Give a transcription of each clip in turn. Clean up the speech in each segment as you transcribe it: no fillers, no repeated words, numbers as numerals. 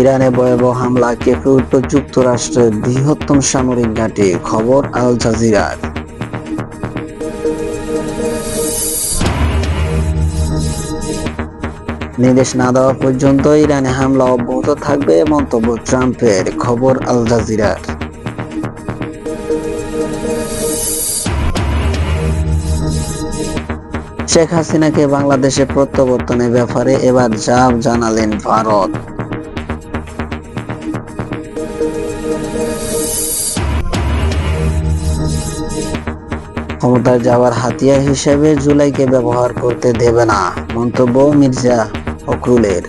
ইরানে ভয়াবহ হামলা, কেঁপে উঠল যুক্তরাষ্ট্রের বৃহত্তম সামরিক ঘাঁটি। খবর আল জাজিরার। নির্দেশ না দেওয়া পর্যন্ত ইরানে হামলা অব্যাহত থাকবে, মন্তব্য ট্রাম্পের। খবর আল জাজিরার। শেখ হাসিনাকে বাংলাদেশে প্রত্যাবর্তনের ব্যাপারে এবার জানালেন ভারত। ক্ষমতায় যাওয়ার হাতিয়ার হিসেবে জুলাইকে ব্যবহার করতে দেবে না, মন্তব্য মির্জা ফখরুলের।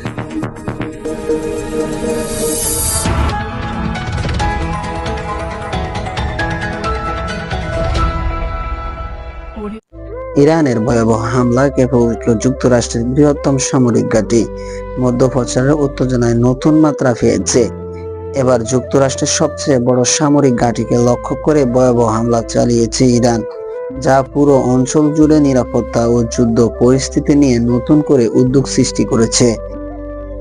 ইরানের ভয়াবহ হামলা, কেঁপে উঠল যুক্তরাষ্ট্রের বৃহত্তম সামরিক ঘাঁটি। মধ্যপ্রাচ্যের উত্তেজনায় নতুন মাত্রা পেয়েছে। এবার যুক্তরাষ্ট্রের সবচেয়ে বড় সামরিক ঘাঁটিকে লক্ষ্য করে ভয়াবহ হামলা চালিয়েছে ইরান, যা পুরো অঞ্চল জুড়ে নিরাপত্তা ও যুদ্ধ পরিস্থিতি নিয়ে নতুন করে উদ্বেগ সৃষ্টি করেছে।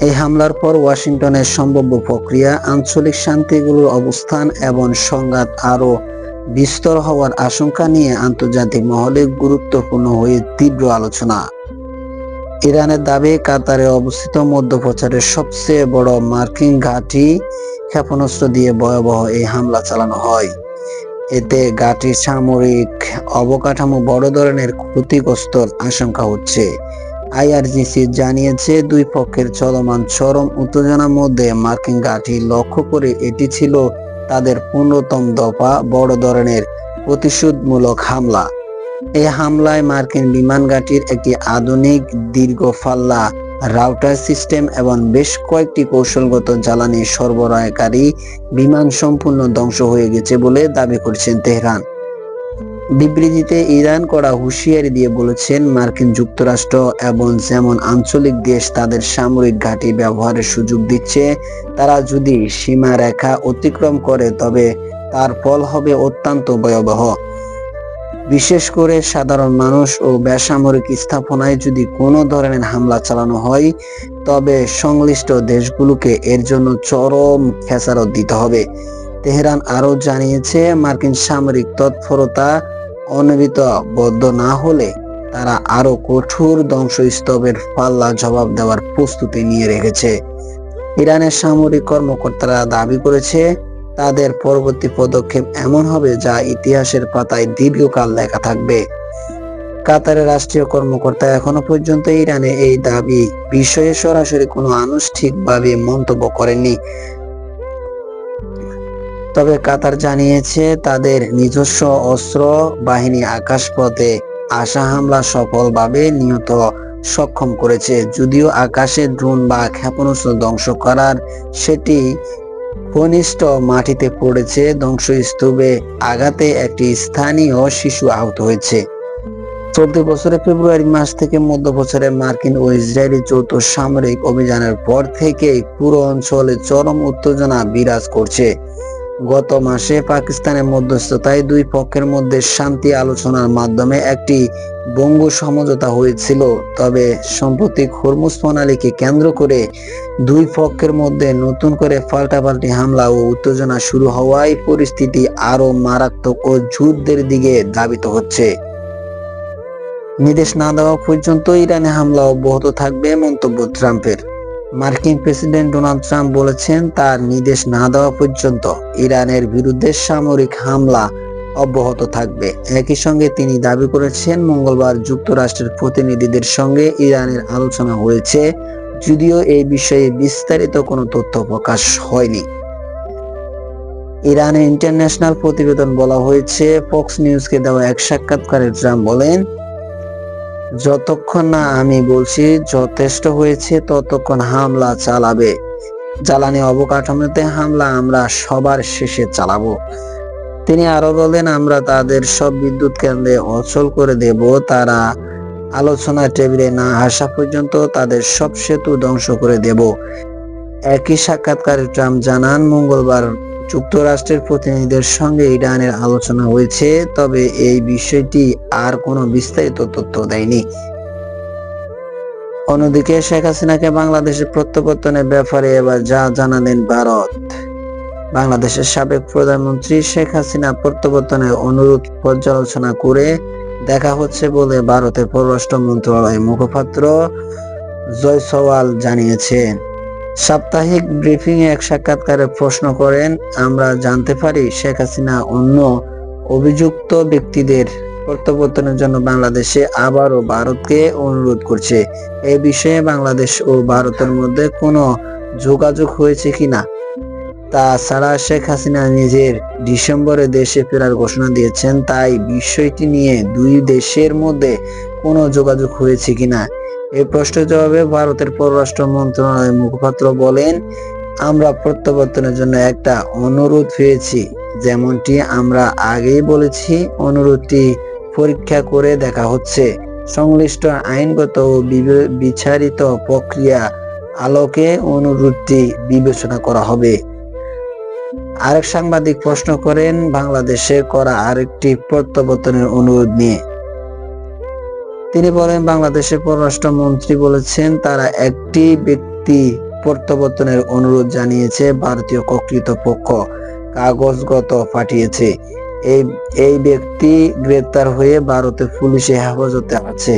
এই হামলার পর ওয়াশিংটনের সম্ভাব্য প্রক্রিয়া, আঞ্চলিক শান্তিগুলোর অবস্থান এবং সংঘাত আরও বিস্তর হওয়ার আশঙ্কা নিয়ে আন্তর্জাতিক মহলে গুরুত্বপূর্ণ হয়ে তীব্র আলোচনা। ইরানের দাবি, কাতারে অবস্থিত মধ্যপ্রাচ্যের সবচেয়ে বড় মার্কিন ঘাঁটি ক্ষেপণাস্ত্র দিয়ে ভয়াবহ এই হামলা চালানো হয়। এতে ঘাঁটির সামরিক অবকাঠামো বড় ধরনের ক্ষতিগ্রস্তর আশঙ্কা হচ্ছে। আইআরজিসি জানিয়েছে, দুই পক্ষের চলমান চরম উত্তেজনার মধ্যে মার্কিন ঘাঁটি লক্ষ্য করে এটি ছিল তাদের ১৫তম দফা বড় ধরনের প্রতিশোধমূলক হামলা। এই হামলায় মার্কিন বিমান ঘাঁটির একটি আধুনিক দীর্ঘ পাল্লা রাউটার সিস্টেম এবং বেশ কয়েকটি কৌশলগত জ্বালানি সরবরাহকারী বিমান সম্পূর্ণ ধ্বংস হয়ে গেছে বলে দাবি করেছেন তেহরান। বিবৃতিতে ইরান কড়া হুঁশিয়ারি দিয়ে বলেছেন, মার্কিন যুক্তরাষ্ট্র এবং যেমন আঞ্চলিক দেশ তাদের সামরিক ঘাঁটি ব্যবহারের সুযোগ দিচ্ছে, তারা যদি সীমারেখা অতিক্রম করে তবে তার ফল হবে অত্যন্ত ভয়াবহ। বিশেষ করে সাধারণ মানুষ ও বেসামরিক স্থাপনায় যদি কোনো ধরনের হামলা চালানো হয়, তবে সংশ্লিষ্ট দেশগুলোকে এর জন্য চরম খেসারত দিতে হবে। তেহরান আরও জানিয়েছে, মার্কিন সামরিক তৎপরতা অনবরত না হলে তারা আরও কঠোর ধ্বংসস্তূপের পাল্টা জবাব দেওয়ার প্রস্তুতি নিয়ে রেখেছে। ইরানের সামরিক কর্মকর্তারা দাবি করেছে, তাদের পরবর্তী পদক্ষেপ এমন হবে যা ইতিহাসের পাতায় দীর্ঘকাল লেখা থাকবে। কাতারের রাষ্ট্রীয় কর্মকর্তা এখনো পর্যন্ত ইরানে এই দাবি বিষয়ে সরাসরি কোনো আনুষ্ঠানিকভাবে মন্তব্য করেননি। তবে কাতার জানিয়েছে, তাদের নিজস্ব অস্ত্র বাহিনী আকাশপথে আসা হামলা সফলভাবে নিয়ত সক্ষম করেছে। যদিও আকাশে ড্রোন বা ক্ষেপণাস্ত্র ধ্বংস করার সেটি ঘনিষ্ঠ মাটিতে পড়েছে। ধ্বংসস্তূপে আঘাতে একটি স্থানীয় শিশু আহত হয়েছে। চলতি বছরের ফেব্রুয়ারি মাস থেকে মধ্যপ্রাচ্যে মার্কিন ও ইসরায়েলি যৌথ সামরিক অভিযানের পর থেকেই পুরো অঞ্চলে চরম উত্তেজনা বিরাজ করছে। গত মাসে পাকিস্তানের মধ্যস্থতায় দুই পক্ষের মধ্যে শান্তি আলোচনার মাধ্যমে একটি ভঙ্গুর সমঝোতা হয়েছিল। তবে সম্প্রতি হরমুজ প্রণালীকে কেন্দ্র করে দুই পক্ষের মধ্যে নতুন করে পাল্টাপাল্টি হামলা ও উত্তেজনা শুরু হওয়ায় পরিস্থিতি আরো মারাত্মক ও যুদ্ধের দিকে ধাবিত হচ্ছে। নির্দেশ না দেওয়া পর্যন্ত ইরানে হামলা অব্যাহত থাকবে, মন্তব্য ট্রাম্পের। মার্কিন প্রেসিডেন্ট ডোনাল্ড ট্রাম্প বলেছেন, তার নির্দেশ না দেওয়া পর্যন্ত ইরানের বিরুদ্ধে সামরিক হামলা অব্যাহত থাকবে। একই সঙ্গে তিনি দাবি করেছেন, মঙ্গলবার যুক্তরাষ্ট্রের প্রতিনিধিদের সঙ্গে ইরানের আলোচনা হয়েছে, যদিও এই বিষয়ে বিস্তারিত কোনো তথ্য প্রকাশ হয়নি। ইরানের ইন্টারন্যাশনাল প্রতিবেদন বলা হয়েছে, ফক্স নিউজকে দেওয়া এক সাক্ষাৎকারে ট্রাম্প বলেন, যতক্ষণ না আমি বলছি যথেষ্ট হয়েছে ততক্ষণ হামলা চালাবে। জ্বালানি অবকাঠামোতে হামলা আমরা সবার শেষে চালাবো। তিনি আরো বলেন, আমরা তাদের সব বিদ্যুৎ কেন্দ্রে অচল করে দেব। তারা আলোচনার টেবিলে না আসা পর্যন্ত তাদের সব সেতু ধ্বংস করে দেব। একই সাক্ষাৎকারে ট্রাম্প জানান, মঙ্গলবার যুক্তরাষ্ট্রের প্রতিনিধিদের সঙ্গে ইরানের আলোচনা হয়েছে, তবে এই বিষয়টি আর কোনো বিস্তারিত তথ্য দেয়নি। অন্যদিকে শেখ হাসিনাকে বাংলাদেশে প্রত্যাবর্তনের ব্যাপারে এবার যা জানালেন ভারত। বাংলাদেশের সাবেক প্রধানমন্ত্রী শেখ হাসিনা প্রত্যাবর্তনের অনুরোধ পর্যালোচনা করে দেখা হচ্ছে বলে ভারতের পররাষ্ট্র মন্ত্রণালয়ের মুখপাত্র জয়সওয়াল জানিয়েছেন। সাপ্তাহিক ব্রিফিংয়ে এক সাক্ষাৎকারে প্রশ্ন করেন, আমরা জানতে পারি শেখ হাসিনা অন্য অভিযুক্ত ব্যক্তিদের প্রত্যাবর্তনের জন্য বাংলাদেশে আবারও ভারতকে অনুরোধ করছে। এই বিষয়ে বাংলাদেশ ও ভারতের মধ্যে কোনো যোগাযোগ হয়েছে কিনা? তাছাড়া শেখ হাসিনা নিজের ডিসেম্বরে দেশে ফেরার ঘোষণা দিয়েছেন, তাই বিষয়টি নিয়ে দুই দেশের মধ্যে কোনো যোগাযোগ হয়েছে কিনা? এই প্রশ্নের জবাবে ভারতের পররাষ্ট্র মন্ত্রণালয়ের মুখপাত্র বলেন, আমরা প্রত্যাবর্তনের জন্য একটা অনুরোধ পেয়েছি। যেমনটি আমরা আগেই বলেছি, অনুরোধটি পরীক্ষা করে দেখা হচ্ছে। সংশ্লিষ্ট আইনগত ও বিচারিত প্রক্রিয়া আলোকে অনুরোধটি বিবেচনা করা হবে। আরেক সাংবাদিক প্রশ্ন করেন বাংলাদেশে করা আরেকটি প্রত্যাবর্তনের অনুরোধ নিয়ে। তিনি বলেন, বাংলাদেশের পররাষ্ট্রমন্ত্রী বলেছেন তারা একটি ব্যক্তি প্রত্যাবর্তনের অনুরোধ জানিয়েছে, ভারতীয় কর্তৃপক্ষ কাগজগত পাঠিয়েছে। এই ব্যক্তি গ্রেপ্তার হয়ে ভারতের পুলিশের হেফাজতে আছে।